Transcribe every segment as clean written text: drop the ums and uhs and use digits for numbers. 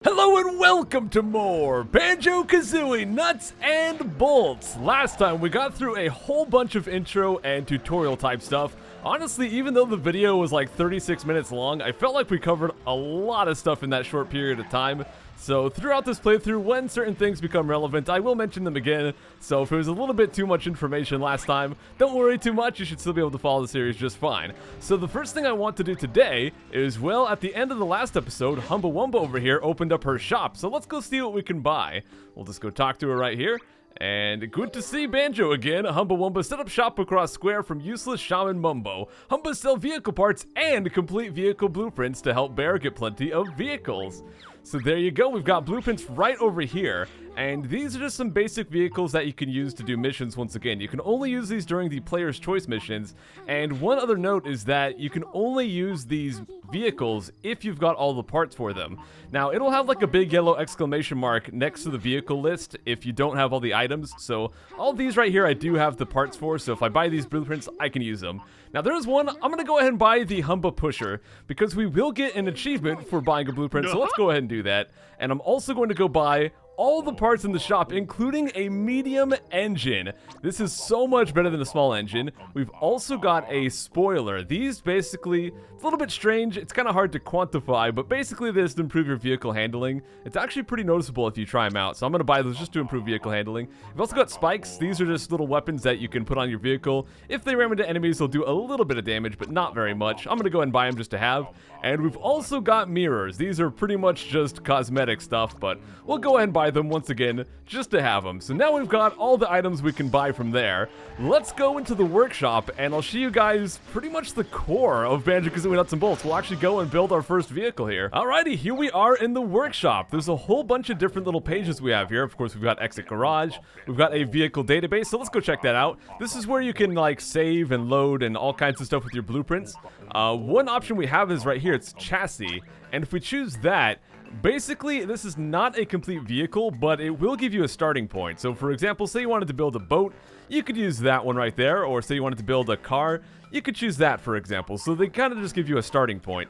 Hello and welcome to more Banjo-Kazooie Nuts and Bolts. Last time we got through a whole bunch of intro and tutorial type stuff. Honestly, even though the video was like 36 minutes long, I felt like we covered a lot of stuff in that short period of time. So throughout this playthrough, when certain things become relevant, I will mention them again. So if it was a little bit too much information last time, don't worry too much, you should still be able to follow the series just fine. So the first thing I want to do today is, well, at the end of the last episode, Humbawumba over here opened up her shop. So let's go see what we can buy. We'll just go talk to her right here. And good to see Banjo again. Humbawumba set up shop across square from useless Shaman Mumbo. Humbas sell vehicle parts and complete vehicle blueprints to help Bear get plenty of vehicles. So there you go, we've got blueprints right over here, and these are just some basic vehicles that you can use to do missions. Once again, you can only use these during the player's choice missions, and one other note is that you can only use these vehicles if you've got all the parts for them. Now, it'll have like a big yellow exclamation mark next to the vehicle list if you don't have all the items, so all these right here I do have the parts for, so if I buy these blueprints, I can use them. Now, there's one, I'm gonna go ahead and buy the Humba Pusher, because we will get an achievement for buying a blueprint, so let's go ahead and do that. And I'm also going to go buy all the parts in the shop, including a medium engine. This is so much better than a small engine. We've also got a spoiler. These basically, it's a little bit strange. It's kind of hard to quantify, but basically this to improve your vehicle handling. It's actually pretty noticeable if you try them out. So I'm going to buy those just to improve vehicle handling. We've also got spikes. These are just little weapons that you can put on your vehicle. If they ram into enemies, they'll do a little bit of damage, but not very much. I'm going to go ahead and buy them just to have. And we've also got mirrors. These are pretty much just cosmetic stuff, but we'll go ahead and buy them once again just to have them. So now we've got all the items we can buy from there. Let's go into the workshop and I'll show you guys pretty much the core of Banjo-Kazooie Nuts and Bolts. We'll actually go and build our first vehicle here. Alrighty, here we are in the workshop. There's a whole bunch of different little pages we have here. Of course, we've got exit garage. We've got a vehicle database, so let's go check that out. This is where you can like save and load and all kinds of stuff with your blueprints. One option we have is right here. It's chassis, and if we choose that, basically this is not a complete vehicle, but it will give you a starting point. So for example, say you wanted to build a boat, you could use that one right there, or say you wanted to build a car, you could choose that, for example. So they kind of just give you a starting point.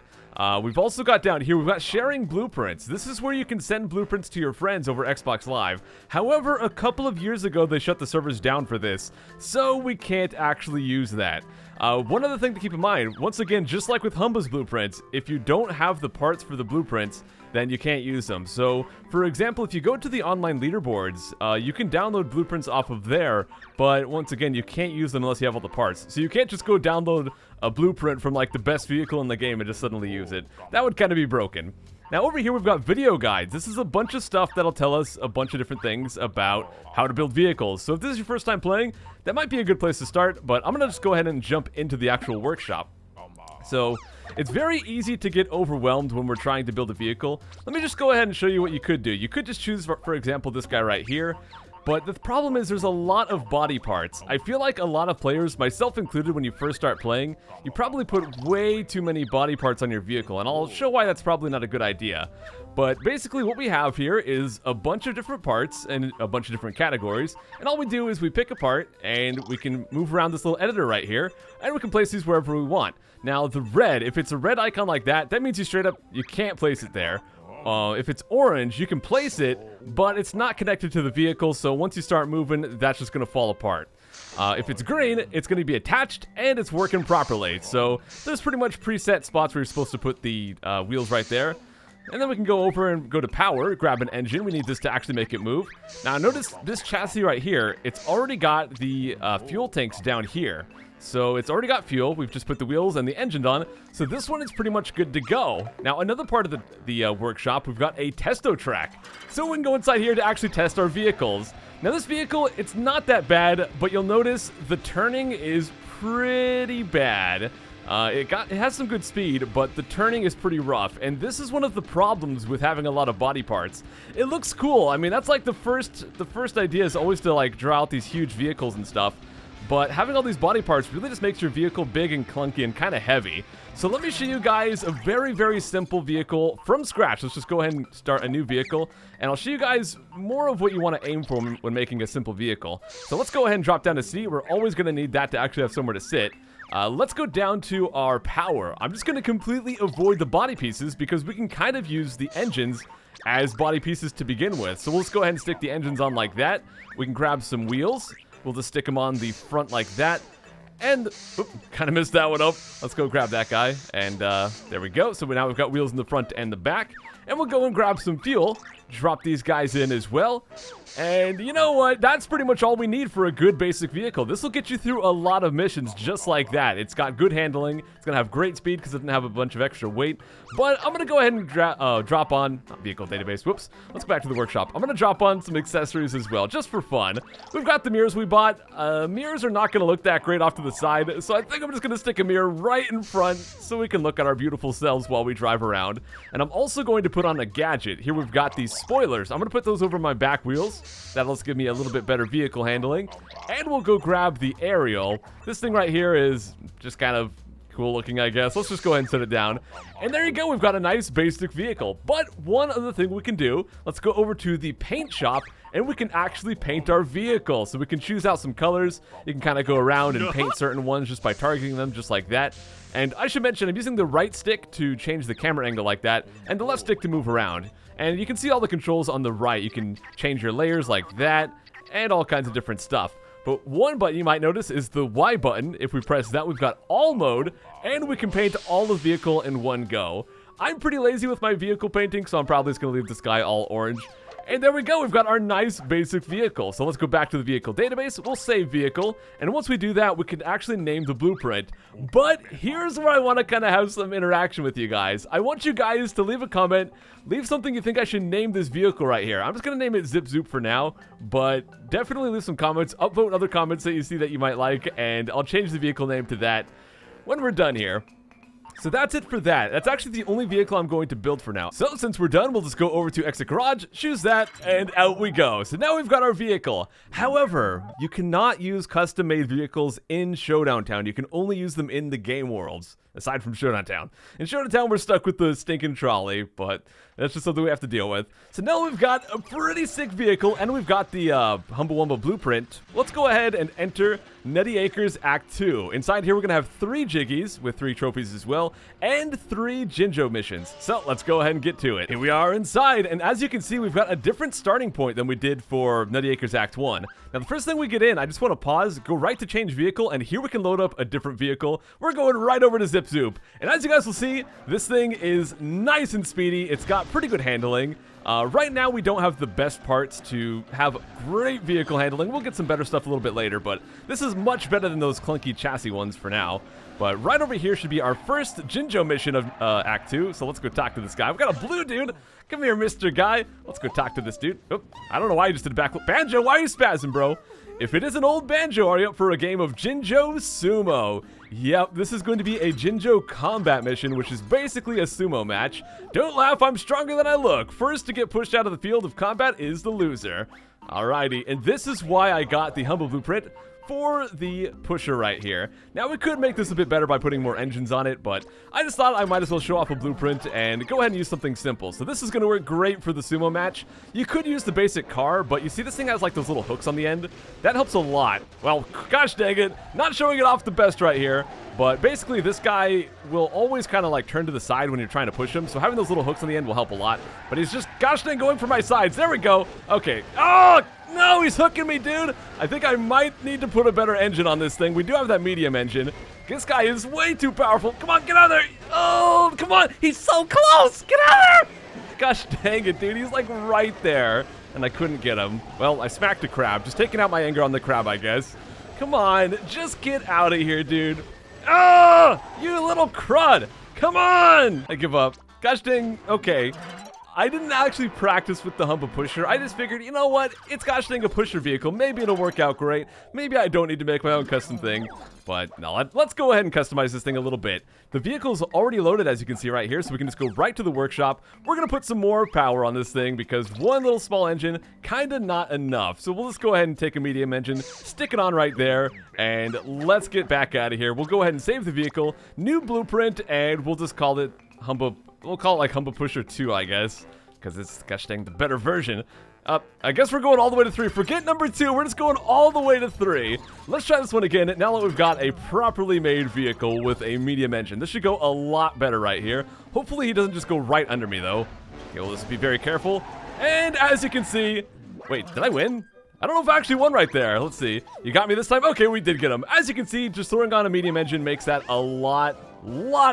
We've also got down here, we've got sharing blueprints. This is where you can send blueprints to your friends over Xbox Live. However, a couple of years ago, they shut the servers down for this, so we can't actually use that. One other thing to keep in mind, once again, just like with Humba's blueprints, if you don't have the parts for the blueprints, then you can't use them. So, for example, if you go to the online leaderboards, you can download blueprints off of there, but once again, you can't use them unless you have all the parts. So you can't just go download a blueprint from like the best vehicle in the game and just suddenly use it. That would kind of be broken. Now over here we've got video guides. This is a bunch of stuff that'll tell us a bunch of different things about how to build vehicles. So if this is your first time playing, that might be a good place to start, but I'm gonna just go ahead and jump into the actual workshop. So it's very easy to get overwhelmed when we're trying to build a vehicle. Let me just go ahead and show you what you could do. You could just choose, for example, this guy right here. But the problem is there's a lot of body parts. I feel like a lot of players, myself included, when you first start playing, you probably put way too many body parts on your vehicle, and I'll show why that's probably not a good idea. But basically what we have here is a bunch of different parts and a bunch of different categories, and all we do is we pick a part and we can move around this little editor right here, and we can place these wherever we want. Now the red, if it's a red icon like that, that means you straight up, you can't place it there. If it's orange, you can place it, but it's not connected to the vehicle, so once you start moving, that's just going to fall apart. If it's green, it's going to be attached, and it's working properly. So there's pretty much preset spots where you're supposed to put the wheels right there. And then we can go over and go to power, grab an engine. We need this to actually make it move. Now notice this chassis right here, it's already got the fuel tanks down here. So it's already got fuel. We've just put the wheels and the engine on. So this one is pretty much good to go. Now another part of the workshop, we've got a testo track. So we can go inside here to actually test our vehicles. Now this vehicle, it's not that bad, but you'll notice the turning is pretty bad. It has some good speed, but the turning is pretty rough, and this is one of the problems with having a lot of body parts. It looks cool. I mean, that's like the first idea is always to like draw out these huge vehicles and stuff. But having all these body parts really just makes your vehicle big and clunky and kind of heavy. So let me show you guys a very, very simple vehicle from scratch. Let's just go ahead and start a new vehicle, and I'll show you guys more of what you want to aim for when making a simple vehicle. So let's go ahead and drop down to C. We're always going to need that to actually have somewhere to sit. Let's go down to our power. I'm just going to completely avoid the body pieces because we can kind of use the engines as body pieces to begin with. So we'll just go ahead and stick the engines on like that. We can grab some wheels. We'll just stick them on the front like that. And, kind of messed that one up. Let's go grab that guy. And there we go. So now we've got wheels in the front and the back. And we'll go and grab some fuel. Drop these guys in as well. And you know what? That's pretty much all we need for a good basic vehicle. This will get you through a lot of missions just like that. It's got good handling. It's going to have great speed because it doesn't have a bunch of extra weight. But I'm going to go ahead and drop on vehicle database. Whoops. Let's go back to the workshop. I'm going to drop on some accessories as well, just for fun. We've got the mirrors we bought. Mirrors are not going to look that great off to the side. So I think I'm just going to stick a mirror right in front so we can look at our beautiful selves while we drive around. And I'm also going to put on a gadget. Here we've got these spoilers. I'm going to put those over my back wheels. That'll give me a little bit better vehicle handling. And we'll go grab the aerial. This thing right here is just kind of cool looking, I guess. Let's just go ahead and set it down. And there you go. We've got a nice basic vehicle. But one other thing we can do, let's go over to the paint shop and we can actually paint our vehicle. So we can choose out some colors. You can kind of go around and paint certain ones just by targeting them just like that. And I should mention, I'm using the right stick to change the camera angle like that, and the left stick to move around. And you can see all the controls on the right. You can change your layers like that, and all kinds of different stuff. But one button you might notice is the Y button. If we press that, we've got all mode, and we can paint all the vehicle in one go. I'm pretty lazy with my vehicle painting, so I'm probably just going to leave the sky all orange. And there we go, we've got our nice basic vehicle. So let's go back to the vehicle database, we'll save vehicle, and once we do that, we can actually name the blueprint. But here's where I want to kind of have some interaction with you guys. I want you guys to leave a comment, leave something you think I should name this vehicle right here. I'm just going to name it Zip Zoop for now, but definitely leave some comments, upvote other comments that you see that you might like, and I'll change the vehicle name to that when we're done here. So that's it for that. That's actually the only vehicle I'm going to build for now. So since we're done, we'll just go over to Exit Garage, choose that, and out we go. So now we've got our vehicle. However, you cannot use custom-made vehicles in Showdown Town. You can only use them in the game worlds, aside from Showdown Town. In Showdown Town, we're stuck with the stinking trolley, but that's just something we have to deal with. So now we've got a pretty sick vehicle, and we've got the Humble Wumble blueprint. Let's go ahead and enter Nutty Acres Act 2. Inside here, we're going to have 3 Jiggies with 3 trophies as well, and 3 Jinjo missions. So let's go ahead and get to it. Here we are inside, and as you can see, we've got a different starting point than we did for Nutty Acres Act 1. Now, the first thing we get in, I just want to pause, go right to change vehicle, and here we can load up a different vehicle. We're going right over to Zip Zoop. And as you guys will see, this thing is nice and speedy. It's got pretty good handling. Right now, we don't have the best parts to have great vehicle handling. We'll get some better stuff a little bit later, but this is much better than those clunky chassis ones for now. But right over here should be our first Jinjo mission of Act 2, so let's go talk to this guy. We've got a blue dude. Come here, Mr. Guy. Let's go talk to this dude. Oh, I don't know why you just did a backflip. Banjo, why are you spazzing, bro? If it isn't old Banjo, are you up for a game of Jinjo Sumo? Yep, this is going to be a Jinjo combat mission, which is basically a sumo match. Don't laugh, I'm stronger than I look. First to get pushed out of the field of combat is the loser. Alrighty, and this is why I got the Humble Blueprint for the pusher right here. Now, we could make this a bit better by putting more engines on it, but I just thought I might as well show off a blueprint and go ahead and use something simple. So this is going to work great for the sumo match. You could use the basic car, but you see this thing has like those little hooks on the end? That helps a lot. Well, gosh dang it, not showing it off the best right here. But basically, this guy will always kind of like turn to the side when you're trying to push him. So having those little hooks on the end will help a lot. But he's just, gosh dang, going for my sides. There we go. Okay. Oh, no, he's hooking me, dude. I think I might need to put a better engine on this thing. We do have that medium engine. This guy is way too powerful. Come on, get out of there. Oh, come on. He's so close. Get out of there. Gosh dang it, dude. He's like right there. And I couldn't get him. Well, I smacked a crab. Just taking out my anger on the crab, I guess. Come on. Just get out of here, dude. Oh, you little crud. Come on. I give up. Gosh dang. Okay. I didn't actually practice with the Humble Pusher. I just figured, you know what? It's gosh dang a pusher vehicle. Maybe it'll work out great. Maybe I don't need to make my own custom thing. But no, let's go ahead and customize this thing a little bit. The vehicle's already loaded, as you can see right here, so we can just go right to the workshop. We're going to put some more power on this thing because one little small engine, kind of not enough. So we'll just go ahead and take a medium engine, stick it on right there, and let's get back out of here. We'll go ahead and save the vehicle, new blueprint, and we'll just call it Humble. We'll call it like Humble Pusher 2, I guess, because it's, gosh dang, the better version. I guess we're going all the way to 3. Forget number 2. We're just going all the way to 3. Let's try this one again. Now that we've got a properly made vehicle with a medium engine, this should go a lot better right here. Hopefully he doesn't just go right under me, though. Okay, well, let's be very careful. And as you can see, wait, did I win? I don't know if I actually won right there. Let's see. You got me this time? Okay, we did get him. As you can see, just throwing on a medium engine makes that a lot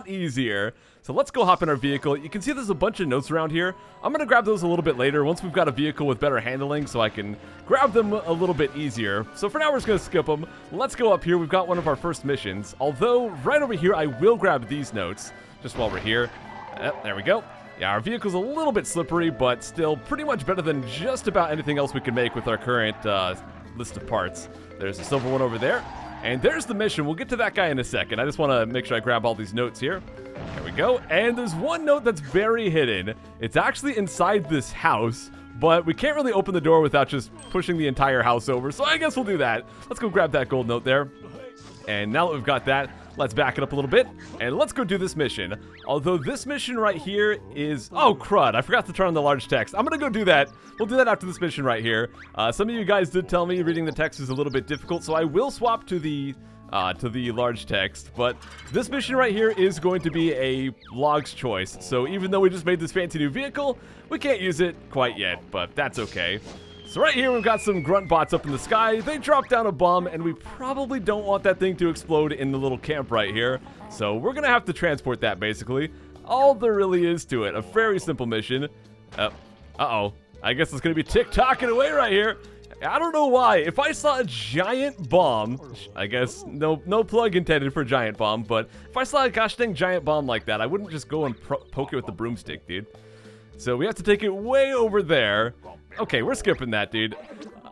easier. So let's go hop in our vehicle. You can see there's a bunch of notes around here. I'm going to grab those a little bit later once we've got a vehicle with better handling so I can grab them a little bit easier. So for now, we're just going to skip them. Let's go up here. We've got one of our first missions. Although, right over here, I will grab these notes just while we're here. There we go. Yeah, our vehicle's a little bit slippery, but still pretty much better than just about anything else we can make with our current list of parts. There's a silver one over there. And there's the mission. We'll get to that guy in a second. I just want to make sure I grab all these notes here. There we go. And there's one note that's very hidden. It's actually inside this house, but we can't really open the door without just pushing the entire house over. So I guess we'll do that. Let's go grab that gold note there. And now that we've got that, let's back it up a little bit, and let's go do this mission. Although this mission right here is... Oh, crud. I forgot to turn on the large text. I'm going to go do that. We'll do that after this mission right here. Some of you guys did tell me reading the text is a little bit difficult, so I will swap to the large text. But this mission right here is going to be a log's choice. So even though we just made this fancy new vehicle, we can't use it quite yet, but that's okay. So right here, we've got some grunt bots up in the sky. They drop down a bomb, and we probably don't want that thing to explode in the little camp right here. So we're going to have to transport that, basically. All there really is to it. A very simple mission. Uh-oh. I guess it's going to be tick-tocking away right here. I don't know why. If I saw a giant bomb, I guess no plug intended for giant bomb, but if I saw a gosh dang giant bomb like that, I wouldn't just go and poke it with the broomstick, dude. So we have to take it way over there. Okay, we're skipping that, dude.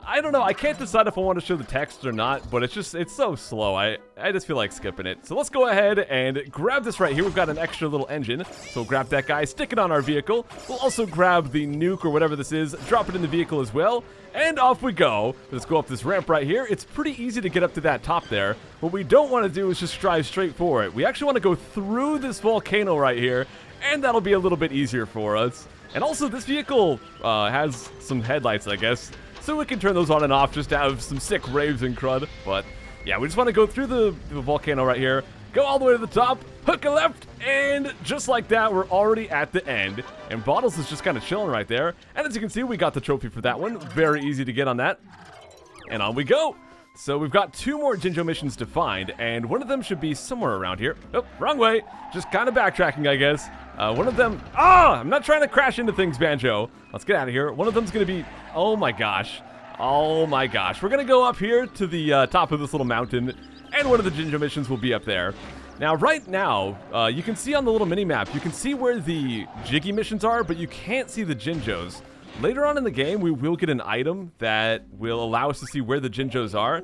I don't know. I can't decide if I want to show the text or not, but it's so slow. I just feel like skipping it. So let's go ahead and grab this right here. We've got an extra little engine. So we'll grab that guy, stick it on our vehicle. We'll also grab the nuke or whatever this is, drop it in the vehicle as well, and off we go. Let's go up this ramp right here. It's pretty easy to get up to that top there. What we don't want to do is just drive straight for it. We actually want to go through this volcano right here, and that'll be a little bit easier for us. And also, this vehicle has some headlights, I guess, so we can turn those on and off just to have some sick raves in CRUD. But yeah, we just want to go through the volcano right here, go all the way to the top, hook a left, and just like that, we're already at the end. And Bottles is just kind of chilling right there. And as you can see, we got the trophy for that one. Very easy to get on that. And on we go. So we've got 2 more Jinjo missions to find, and one of them should be somewhere around here. Oh, wrong way. Just kind of backtracking, I guess. One of them... I'm not trying to crash into things, Banjo. Let's get out of here. One of them's going to be... Oh, my gosh. Oh, my gosh. We're going to go up here to the top of this little mountain, and one of the Jinjo missions will be up there. Now, right now, you can see on the little mini-map, you can see where the Jiggy missions are, but you can't see the Jinjos. Later on in the game, we will get an item that will allow us to see where the Jinjos are.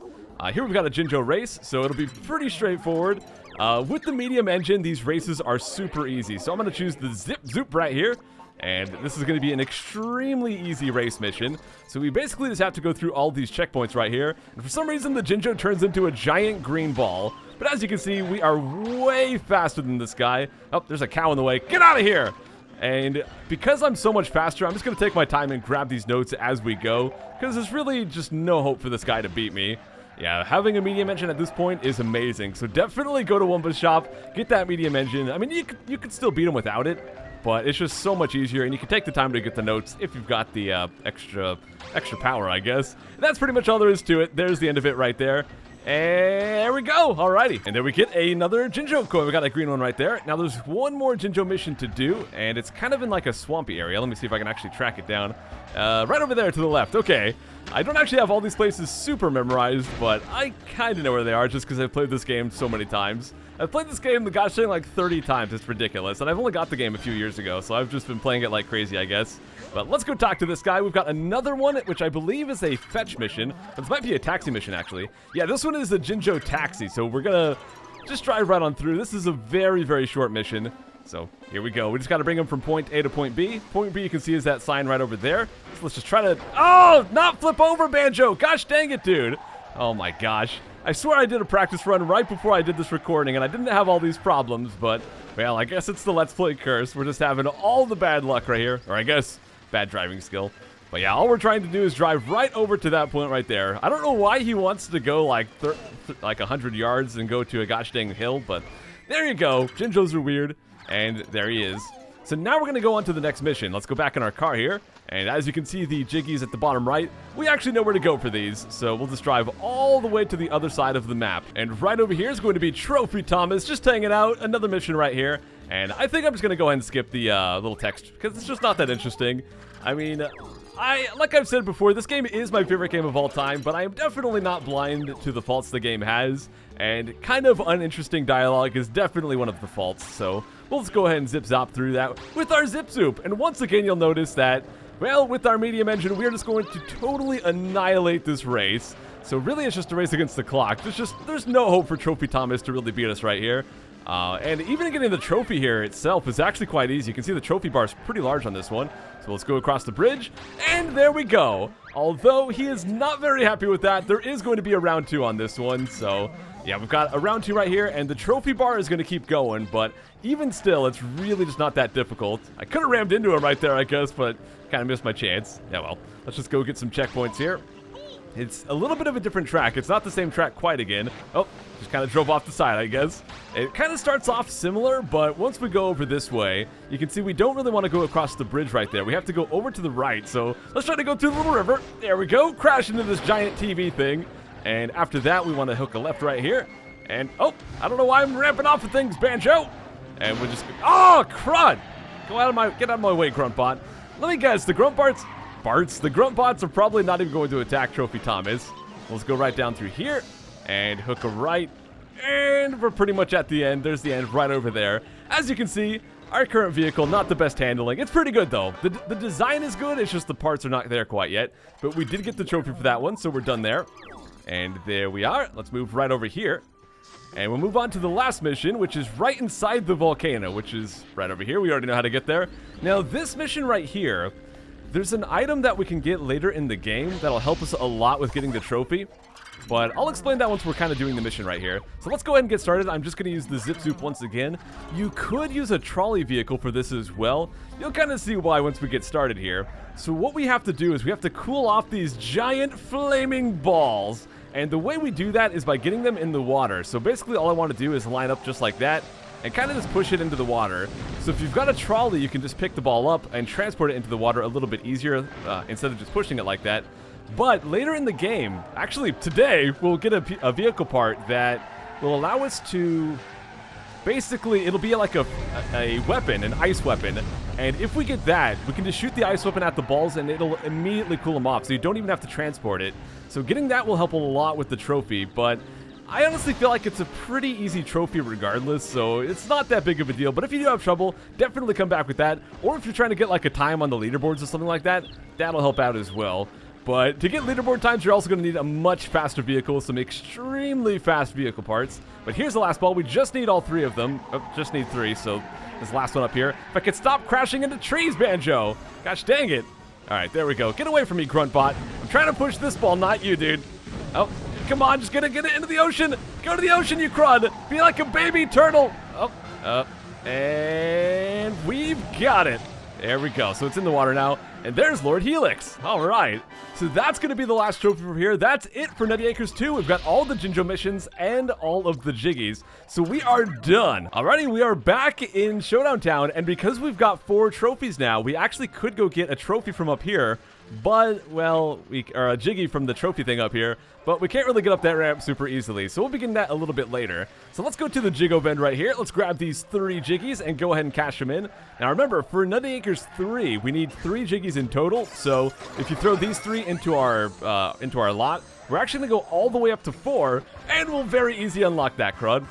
Here we've got a Jinjo race, so it'll be pretty straightforward. With the medium engine, these races are super easy. So I'm going to choose the Zip Zoop right here. And this is going to be an extremely easy race mission. So we basically just have to go through all these checkpoints right here. And for some reason, the Jinjo turns into a giant green ball. But as you can see, we are way faster than this guy. Oh, there's a cow in the way. Get out of here! And because I'm so much faster, I'm just going to take my time and grab these notes as we go, because there's really just no hope for this guy to beat me. Yeah, having a medium engine at this point is amazing, so definitely go to Wumba's shop, get that medium engine. I mean, you could still beat him without it, but it's just so much easier, and you can take the time to get the notes if you've got the extra power, I guess. And that's pretty much all there is to it. There's the end of it right there. And there we go. Alrighty. And then we get another Jinjo coin. We got that green one right there. Now there's one more Jinjo mission to do, and it's kind of in like a swampy area. Let me see if I can actually track it down. Right over there to the left. Okay. I don't actually have all these places super memorized, but I kind of know where they are just because I've played this game so many times. I've played this game, gosh dang, like 30 times. It's ridiculous. And I've only got the game a few years ago, so I've just been playing it like crazy, I guess. But let's go talk to this guy. We've got another one, which I believe is a fetch mission. This might be a taxi mission, actually. Yeah, this one is a Jinjo taxi, so we're going to just drive right on through. This is a very, very short mission. So here we go. We just got to bring him from point A to point B. Point B, you can see, is that sign right over there. So let's just try to... Oh, not flip over, Banjo. Gosh dang it, dude. Oh, my gosh. I swear I did a practice run right before I did this recording, and I didn't have all these problems, but, well, I guess it's the Let's Play curse. We're just having all the bad luck right here. Or I guess bad driving skill. But yeah, all we're trying to do is drive right over to that point right there. I don't know why he wants to go like 100 yards and go to a gosh dang hill, but there you go. Jinjos are weird. And there he is. So now we're going to go on to the next mission. Let's go back in our car here. And as you can see, the jiggies at the bottom right, we actually know where to go for these. So we'll just drive all the way to the other side of the map. And right over here is going to be Trophy Thomas, just hanging out. Another mission right here. And I think I'm just going to go ahead and skip the little text, because it's just not that interesting. I mean, like I've said before, this game is my favorite game of all time, but I am definitely not blind to the faults the game has. And kind of uninteresting dialogue is definitely one of the faults. So we'll just go ahead and zip-zop through that with our Zip-Zoop. And once again, you'll notice that, well, with our medium engine, we're just going to totally annihilate this race. So really, it's just a race against the clock. There's no hope for Trophy Thomas to really beat us right here. And even getting the trophy here itself is actually quite easy. You can see the trophy bar is pretty large on this one. So let's go across the bridge, and there we go. Although he is not very happy with that, there is going to be a round 2 on this one. So yeah, we've got a round 2 right here, and the trophy bar is going to keep going. But even still, it's really just not that difficult. I could have rammed into him right there, I guess, but kind of missed my chance. Yeah, well, let's just go get some checkpoints here. It's a little bit of a different track. It's not the same track quite again. Oh, just kind of drove off the side, I guess. It kind of starts off similar, but once we go over this way, you can see we don't really want to go across the bridge right there. We have to go over to the right, so let's try to go through the little river. There we go, crash into this giant TV thing. And after that, we want to hook a left right here. And, oh, I don't know why I'm ramping off of things, Banjo. And we're just, oh, crud. Get out of my way, Gruntbot. Let me guess, the Gruntbots are probably not even going to attack Trophy Thomas. Let's go right down through here and hook a right. And we're pretty much at the end. There's the end right over there. As you can see, our current vehicle, not the best handling. It's pretty good, though. The design is good. It's just the parts are not there quite yet. But we did get the trophy for that one, so we're done there. And there we are. Let's move right over here. And we'll move on to the last mission, which is right inside the volcano, which is right over here. We already know how to get there. Now, this mission right here, there's an item that we can get later in the game that'll help us a lot with getting the trophy. But I'll explain that once we're kind of doing the mission right here. So let's go ahead and get started. I'm just going to use the Zip-Zoop once again. You could use a trolley vehicle for this as well. You'll kind of see why once we get started here. So what we have to do is we have to cool off these giant flaming balls. And the way we do that is by getting them in the water. So basically all I want to do is line up just like that and kind of just push it into the water. So if you've got a trolley, you can just pick the ball up and transport it into the water a little bit easier instead of just pushing it like that. But later in the game, actually today, we'll get a vehicle part that will allow us to, basically, it'll be like a weapon, an ice weapon. And if we get that, we can just shoot the ice weapon at the balls and it'll immediately cool them off. So you don't even have to transport it. So getting that will help a lot with the trophy, but I honestly feel like it's a pretty easy trophy regardless, so it's not that big of a deal. But if you do have trouble, definitely come back with that. Or if you're trying to get like a time on the leaderboards or something like that, that'll help out as well. But to get leaderboard times, you're also going to need a much faster vehicle, some extremely fast vehicle parts. But here's the last ball. We just need all 3 of them. Oh, just need 3, so this last one up here. If I could stop crashing into trees, Banjo. Gosh dang it. All right, there we go. Get away from me, Gruntbot. I'm trying to push this ball, not you, dude. Oh, come on, just get it into the ocean. Go to the ocean, you crud. Be like a baby turtle. Oh, and we've got it. There we go. So it's in the water now. And there's Lord Helix. All right. So that's going to be the last trophy from here. That's it for Nutty Acres 2. We've got all the Jinjo missions and all of the Jiggies. So we are done. Alrighty, we are back in Showdown Town. And because we've got 4 trophies now, we actually could go get a trophy from up here. But, well, or a Jiggy from the trophy thing up here. But we can't really get up that ramp super easily. So we'll begin that a little bit later. So let's go to the Jiggo Bend right here. Let's grab these 3 Jiggies and go ahead and cash them in. Now remember, for Nutty Acres 3, we need 3 Jiggies in total. So if you throw these 3 into our lot, we're actually going to go all the way up to 4. And we'll very easy unlock that, CRUD.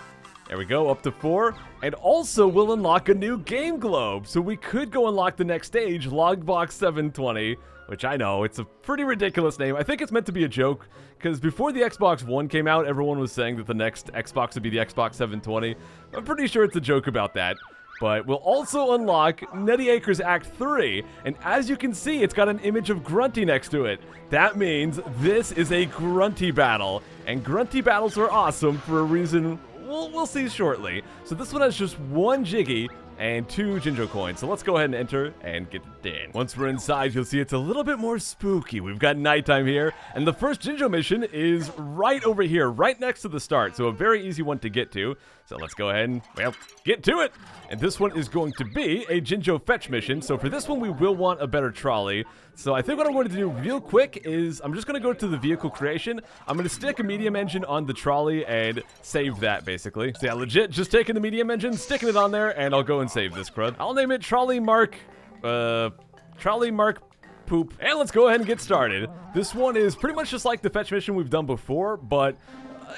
There we go, up to 4. And also, we'll unlock a new game globe. So we could go unlock the next stage, Logbox 720. Which I know, it's a pretty ridiculous name. I think it's meant to be a joke, because before the Xbox One came out, everyone was saying that the next Xbox would be the Xbox 720. I'm pretty sure it's a joke about that. But we'll also unlock Nutty Acres Act 3, and as you can see, it's got an image of Grunty next to it. That means this is a Grunty battle, and Grunty battles are awesome for a reason we'll see shortly. So this one has just 1 Jiggy and 2 Jinjo coins, so let's go ahead and enter and get locked in. Once we're inside, you'll see it's a little bit more spooky. We've got nighttime here, and the first Jinjo mission is right over here, right next to the start, so a very easy one to get to. So let's go ahead and, well, get to it. And this one is going to be a Jinjo fetch mission. So for this one, we will want a better trolley. So I think what I'm going to do real quick is I'm just going to go to the vehicle creation. I'm going to stick a medium engine on the trolley and save that, basically. So yeah, legit, just taking the medium engine, sticking it on there, and I'll go and save this crud. I'll name it Trolley Mark Poop. And let's go ahead and get started. This one is pretty much just like the fetch mission we've done before, but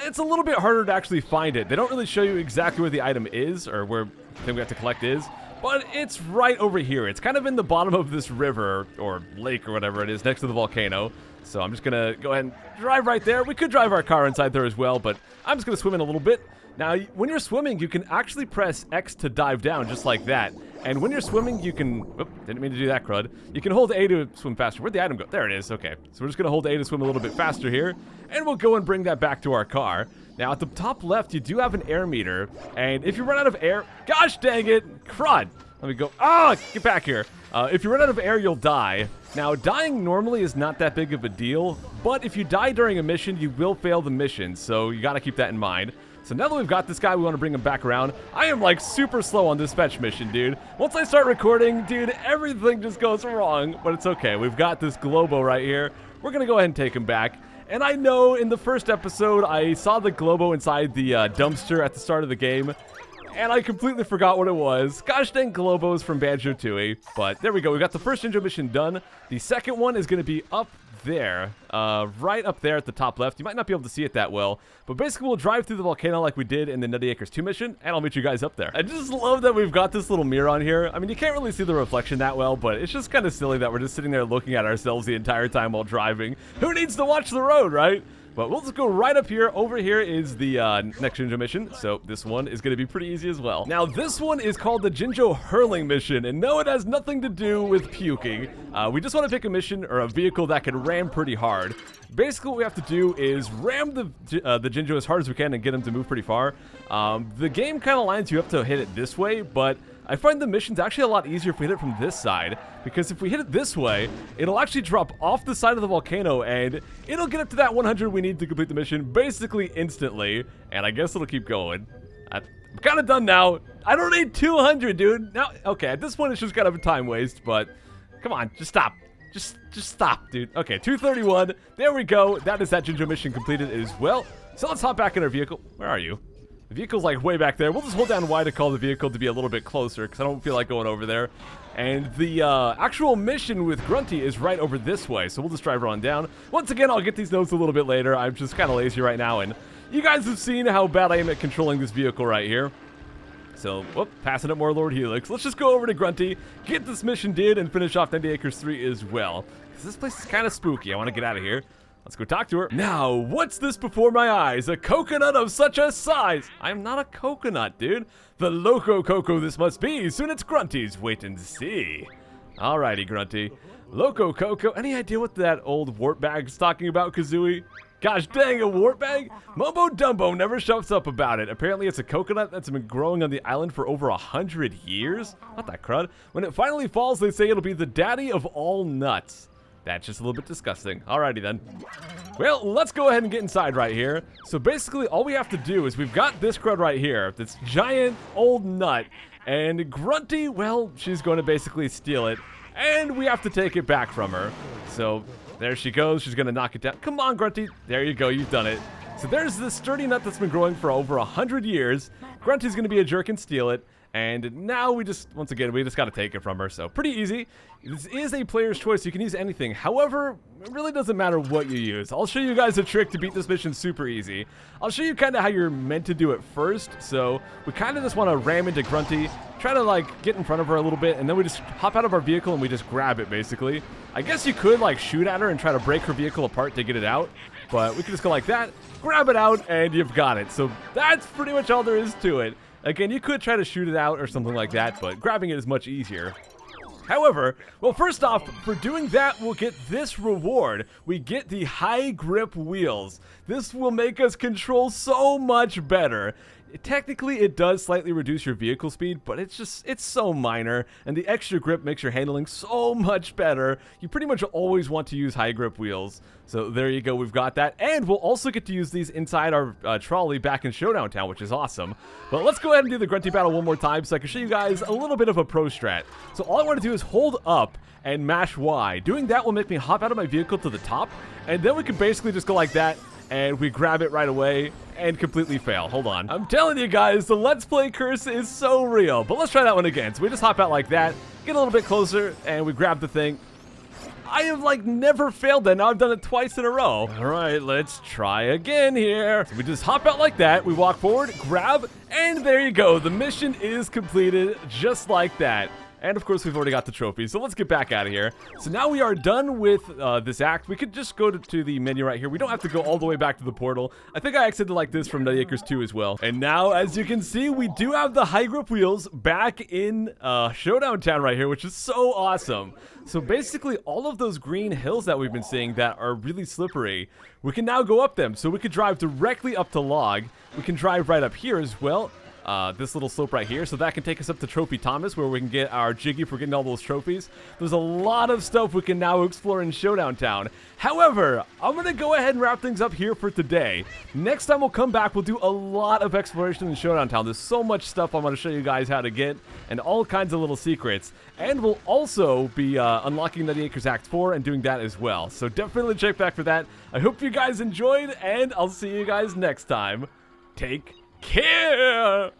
it's a little bit harder to actually find it. They don't really show you exactly where the item is or where the thing we have to collect is, but it's right over here. It's kind of in the bottom of this river or lake or whatever it is next to the volcano. So I'm just gonna go ahead and drive right there. We could drive our car inside there as well, but I'm just gonna swim in a little bit. Now, when you're swimming, you can actually press X to dive down just like that. And when you're swimming, you can... Oop, didn't mean to do that, crud. You can hold A to swim faster. Where'd the item go? There it is. Okay. So we're just going to hold A to swim a little bit faster here. And we'll go and bring that back to our car. Now, at the top left, you do have an air meter. And if you run out of air... Gosh dang it! Crud! Let me go... Ah! Get back here. If you run out of air, you'll die. Now, dying normally is not that big of a deal. But if you die during a mission, you will fail the mission. So you got to keep that in mind. So now that we've got this guy, we want to bring him back around. I am like super slow on this fetch mission, dude. Once I start recording, dude, everything just goes wrong. But it's okay. We've got this Globo right here. We're going to go ahead and take him back. And I know in the first episode, I saw the Globo inside the dumpster at the start of the game. And I completely forgot what it was. Gosh dang Globos from Banjo-Tooie. But there we go. We got the first Jinjo mission done. The second one is going to be up there, right up there at the top left. You might not be able to see it that well, but basically we'll drive through the volcano like we did in the Nutty Acres 2 mission, and I'll meet you guys up there. I just love that we've got this little mirror on here. I mean, you can't really see the reflection that well, but it's just kind of silly that we're just sitting there looking at ourselves the entire time while driving. Who needs to watch the road, right? But we'll just go right up here. Over here is the next Jinjo mission, so this one is going to be pretty easy as well. Now, this one is called the Jinjo Hurling mission, and no, it has nothing to do with puking. We just want to pick a mission or a vehicle that can ram pretty hard. Basically, what we have to do is ram the Jinjo as hard as we can and get him to move pretty far. The game kind of lines you up to hit it this way, but I find the mission's actually a lot easier if we hit it from this side, because if we hit it this way, it'll actually drop off the side of the volcano, and it'll get up to that 100 we need to complete the mission basically instantly, and I guess it'll keep going. I'm kind of done now. I don't need 200, dude. Now, okay, at this point, it's just kind of a time waste, but come on, just stop. Just stop, dude. Okay, 231. There we go. That is that Jinjo mission completed as well. So let's hop back in our vehicle. Where are you? The vehicle's like way back there. We'll just hold down Y to call the vehicle to be a little bit closer because I don't feel like going over there. And the actual mission with Grunty is right over this way, so we'll just drive on down. Once again, I'll get these notes a little bit later. I'm just kind of lazy right now, and you guys have seen how bad I am at controlling this vehicle right here. So, whoop, passing up more Lord Helix. Let's just go over to Grunty, get this mission did, and finish off Nutty Acres 3 as well. Because this place is kind of spooky. I want to get out of here. Let's go talk to her. Now, what's this before my eyes? A coconut of such a size. I'm not a coconut, dude. The Loco Coco this must be. Soon it's Grunty's. Wait and see. Alrighty, Grunty. Loco Coco. Any idea what that old wart bag's talking about, Kazooie? Gosh dang, a wart bag? Mumbo Dumbo never shuts up about it. Apparently it's a coconut that's been growing on the island for over 100 years. Not that crud. When it finally falls, they say it'll be the daddy of all nuts. That's just a little bit disgusting. Alrighty then. Well, let's go ahead and get inside right here. So basically, all we have to do is we've got this crud right here. This giant old nut. And Grunty, well, she's going to basically steal it. And we have to take it back from her. So there she goes. She's going to knock it down. Come on, Grunty. There you go. You've done it. So there's this sturdy nut that's been growing for over 100 years. Grunty's going to be a jerk and steal it. And now we just, once again, we just got to take it from her. So pretty easy. This is a player's choice. You can use anything. However, it really doesn't matter what you use. I'll show you guys a trick to beat this mission super easy. I'll show you kind of how you're meant to do it first. So we kind of just want to ram into Grunty, try to like get in front of her a little bit, and then we just hop out of our vehicle and we just grab it basically. I guess you could like shoot at her and try to break her vehicle apart to get it out. But we can just go like that, grab it out, and you've got it. So that's pretty much all there is to it. Again, you could try to shoot it out or something like that, but grabbing it is much easier. However, well, first off, for doing that, we'll get this reward. We get the high grip wheels. This will make us control so much better. Technically, it does slightly reduce your vehicle speed, but it's so minor, and the extra grip makes your handling so much better. You pretty much always want to use high grip wheels. So there you go, we've got that. And we'll also get to use these inside our trolley back in Showdown Town, which is awesome. But let's go ahead and do the Grunty battle one more time so I can show you guys a little bit of a pro strat. So all I want to do is hold up and mash Y. Doing that will make me hop out of my vehicle to the top, and then we can basically just go like that, and we grab it right away and completely fail. Hold on. I'm telling you guys, the Let's Play curse is so real. But let's try that one again. So we just hop out like that, get a little bit closer, and we grab the thing. I have like never failed that. Now I've done it twice in a row. All right, let's try again here. So we just hop out like that. We walk forward, grab, and there you go. The mission is completed just like that. And of course, we've already got the trophy, so let's get back out of here. So now we are done with this act. We could just go to the menu right here. We don't have to go all the way back to the portal. I think I exited like this from Nutty Acres 2 as well. And now, as you can see, we do have the high grip wheels back in Showdown Town right here, which is so awesome. So basically, all of those green hills that we've been seeing that are really slippery, we can now go up them. So we could drive directly up to Log. We can drive right up here as well. This little slope right here, so that can take us up to Trophy Thomas, where we can get our Jiggy for getting all those trophies. There's a lot of stuff we can now explore in Showdown Town. However, I'm going to go ahead and wrap things up here for today. Next time we'll come back, we'll do a lot of exploration in Showdown Town. There's so much stuff I'm going to show you guys how to get, and all kinds of little secrets. And we'll also be unlocking Nutty Acres Act 4 and doing that as well. So definitely check back for that. I hope you guys enjoyed, and I'll see you guys next time. Take care!